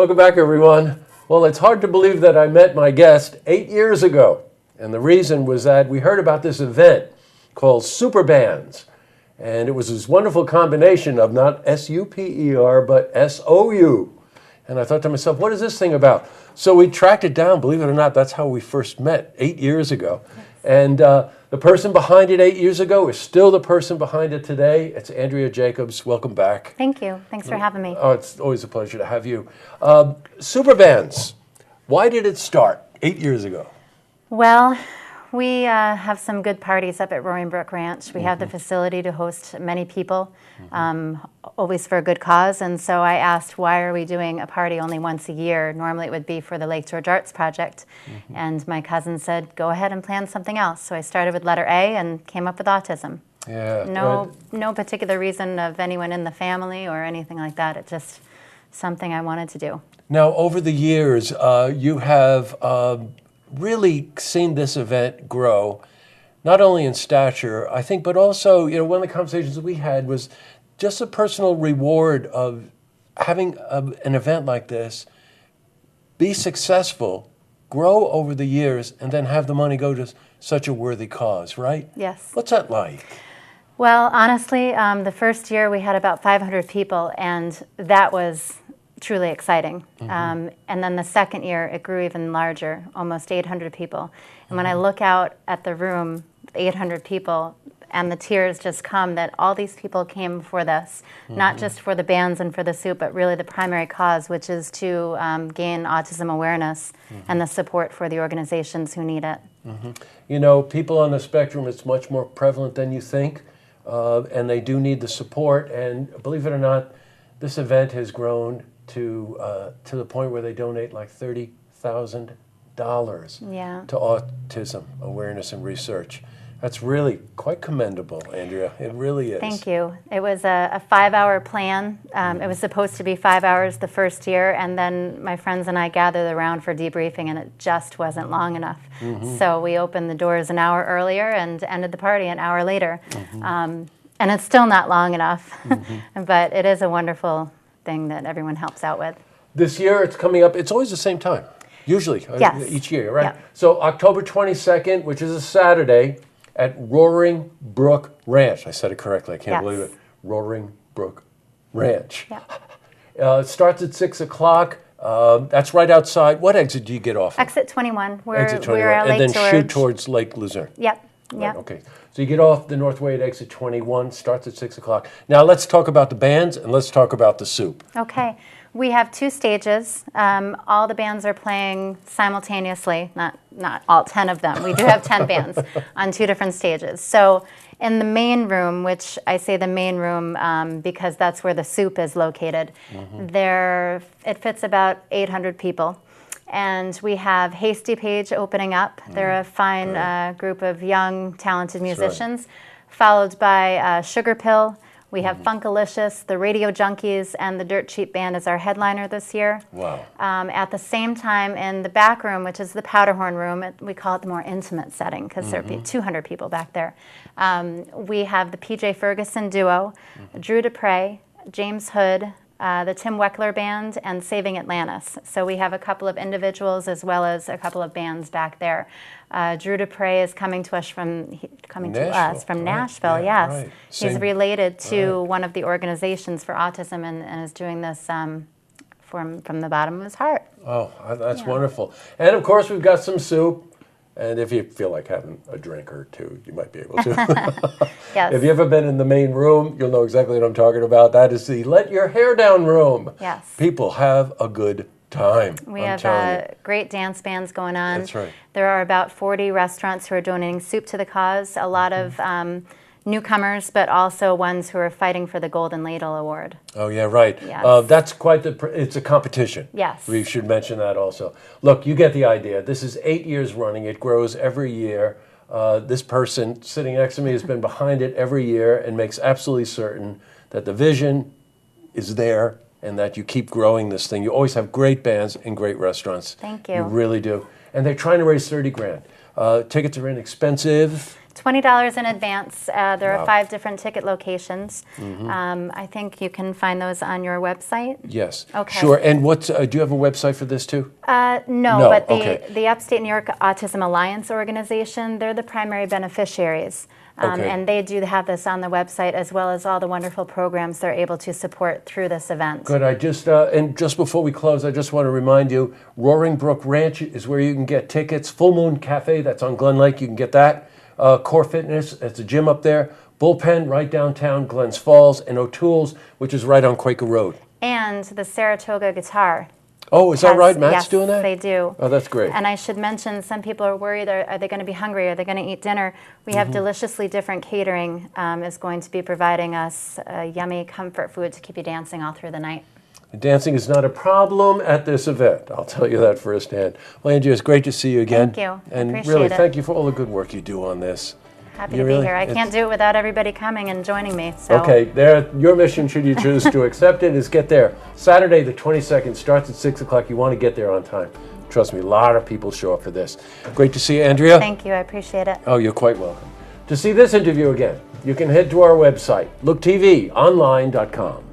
Welcome back, everyone. Well, it's hard to believe that I met my guest 8 years ago. And the reason was that we heard about this event called Super Bands. And it was this wonderful combination of not S-U-P-E-R, but S-O-U. And I thought to myself, what is this thing about? So we tracked it down. Believe it or not, that's how we first met 8 years ago. And the person behind it 8 years ago is still the person behind it today. It's Andrea Jacobs. Welcome back. Thank you. Thanks for having me. Oh, it's always a pleasure to have you. Super Bands, why did it start 8 years ago? Well, we have some good parties up at Roaring Brook Ranch. We have the facility to host many people, always for a good cause. And so I asked, why are we doing a party only once a year? Normally it would be for the Lake George Arts Project. And my cousin said, go ahead and plan something else. So I started with letter A and came up with autism. Yeah. No particular reason of anyone in the family or anything like that. It's just something I wanted to do. Now, over the years, you have really seen this event grow, not only in stature, I think, but also, one of the conversations we had was just a personal reward of having an event like this be successful, grow over the years, and then have the money go to such a worthy cause, right? Yes. What's that like? Well, honestly, the first year we had about 500 people, and that was truly exciting. And then the second year, it grew even larger, almost 800 people. And when I look out at the room, 800 people, and the tears just come that all these people came for this, not just for the bands and for the soup, but really the primary cause, which is to gain autism awareness and the support for the organizations who need it. People on the spectrum, it's much more prevalent than you think, and they do need the support. And believe it or not, this event has grown to the point where they donate like $30,000 to autism awareness and research. That's really quite commendable, Andrea. It really is. Thank you. It was a 5-hour plan. It was supposed to be 5 hours the first year, and then my friends and I gathered around for debriefing, and it just wasn't long enough. So we opened the doors an hour earlier and ended the party an hour later. And it's still not long enough, but it is a wonderful thing that everyone helps out with. This year it's coming up, it's always the same time, usually, each year, right? Yeah. So October 22nd, which is a Saturday, at Roaring Brook Ranch. I said it correctly, I can't believe it. Roaring Brook Ranch. It starts at 6 o'clock. That's right outside. What exit do you get off of? Exit 21. Exit 21. We're at Lake and then George. shoot towards Lake Luzerne. Yep. Right, okay. So you get off the Northway at exit 21, starts at 6 o'clock. Now let's talk about the bands and let's talk about the soup. Okay. We have 2 stages. All the bands are playing simultaneously, not all 10 of them. We do have 10 bands on 2 different stages. So in the main room, which I say the main room because that's where the soup is located, it fits about 800 people. And we have Hasty Page opening up. They're a fine group of young, talented musicians, followed by Sugar Pill. We have Funkalicious, the Radio Junkies, and the Dirt Cheap Band as our headliner this year. Wow. At the same time, in the back room, which is the Powderhorn room, we call it the more intimate setting because there are 200 people back there. We have the PJ Ferguson Duo, Drew DePrey, James Hood, the Tim Weckler Band, and Saving Atlantis. So we have a couple of individuals as well as a couple of bands back there. Drew DePrey is coming to us from Nashville. Yeah, yes. Right. He's related to one of the organizations for autism and is doing this from the bottom of his heart. Oh, that's wonderful. And of course, we've got some soup. And if you feel like having a drink or two, you might be able to. Yes. If you've ever been in the main room, you'll know exactly what I'm talking about. That is the Let Your Hair Down room. Yes. People have a good time. We have great dance bands going on. That's right. There are about 40 restaurants who are donating soup to the cause. A lot of newcomers, but also ones who are fighting for the Golden Ladle Award. Oh, yeah, right. Yes. That's quite it's a competition. Yes. We should mention that also. Look, you get the idea. This is 8 years running. It grows every year. This person sitting next to me has been behind it every year and makes absolutely certain that the vision is there and that you keep growing this thing. You always have great bands and great restaurants. Thank you. You really do. And they're trying to raise 30 grand. Tickets are inexpensive. $20 in advance. There Wow. are 5 different ticket locations. I think you can find those on your website. Yes. Okay. Sure. And what's do you have a website for this too? No, No, but okay. the Upstate New York Autism Alliance organization, they're the primary beneficiaries. Okay. And they do have this on the website, as well as all the wonderful programs they're able to support through this event. Good. I just and just before we close, I just want to remind you, Roaring Brook Ranch is where you can get tickets. Full Moon Cafe, that's on Glen Lake, you can get that. Core Fitness, it's a gym up there. Bullpen, right downtown, Glens Falls, and O'Toole's, which is right on Quaker Road. And the Saratoga Guitar. Oh, is that right? Matt's Yes, doing that? they do. Oh, that's great. And I should mention, some people are worried, are they going to be hungry? Are they going to eat dinner? We have Deliciously Different Catering is going to be providing us yummy comfort food to keep you dancing all through the night. Dancing is not a problem at this event. I'll tell you that firsthand. Well, Andrea, it's great to see you again. Thank you. And Appreciate really, it. thank you for all the good work you do on this. Happy You to really- be here. I can't do it without everybody coming and joining me. So. Okay, there. Your mission, should you choose to accept it, is get there. Saturday, the 22nd, starts at 6 o'clock. You want to get there on time. Trust me, a lot of people show up for this. Great to see you, Andrea. Thank you. I appreciate it. Oh, you're quite welcome. To see this interview again, you can head to our website, looktvonline.com.